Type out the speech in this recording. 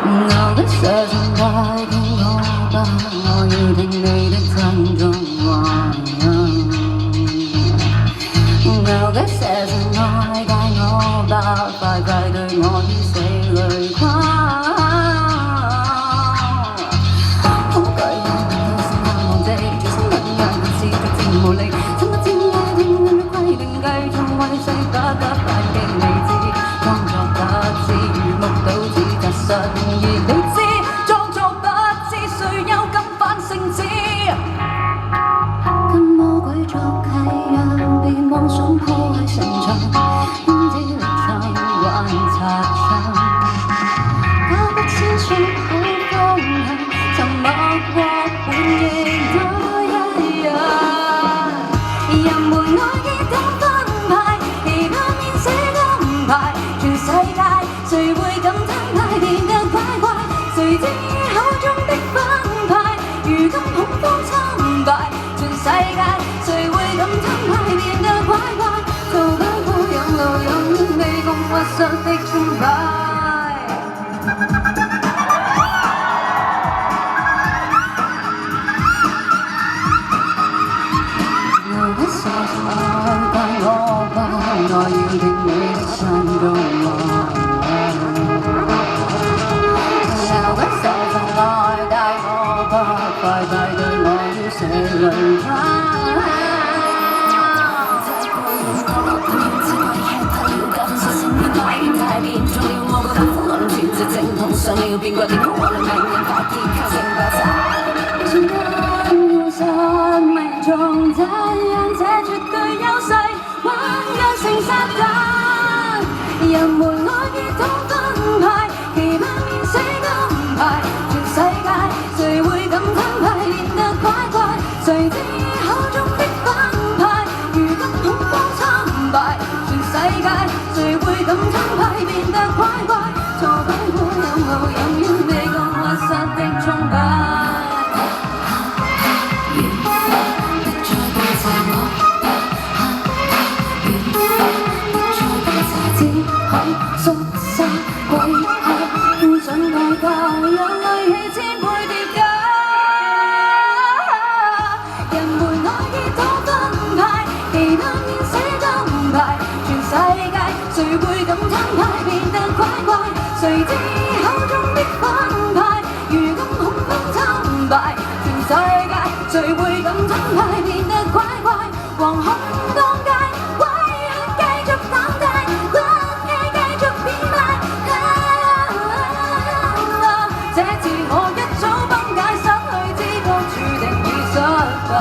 我的世上太多我吧，我要聽你的真眾話。我的世上愛帶我吧，快快對我於死裏跨。好巨大的心難忘記，專心兩樣是逐漸無力，怎不知也聽了規定繼續為世不得反擊理智，裝作不知如目睹只責實而理智，裝作不知誰又敢反勝之。跟魔鬼作契約，被妄想破壞城牆，天之力場還擦槍，我不相信好方向，沉默或叛逆都一樣。人們愛意懂分派，期盼免死金牌，全世界誰會敢攤牌變得乖乖？誰知口中的分派，如今恐慌參敗，全世界誰會敢攤牌變得乖乖？做不好養路養遠未共屈膝的鐘擺。我的傻傻帶我吧，我要聽你的真眾話。我的傻傻愛帶我吧，快快對我於死裏跨。想要變過點，我令命運發結構成爆炸。瞬間消失命中，這樣這絕對優勢，玩樣成撒旦。人們愛意懂分派，期盼免死金牌，全世界誰會敢攤牌變得乖乖？誰知口中的分派，如今恐慌參敗，全世界誰會敢攤牌變得乖乖？錯不好有路有遠未共屈膝的鐘擺。只可縮沙跪下，不想愛教，讓淚氣千倍疊加。人們愛意懂分派，期盼免死金牌，全世界誰會敢攤牌變得乖乖？誰知口中的分派，如今恐慌參敗，全世界誰會敢攤牌變得乖乖？惶恐當街，威嚇繼續放大，骨氣繼續變賣。這次我一早崩解，失去知覺，注定已失敗。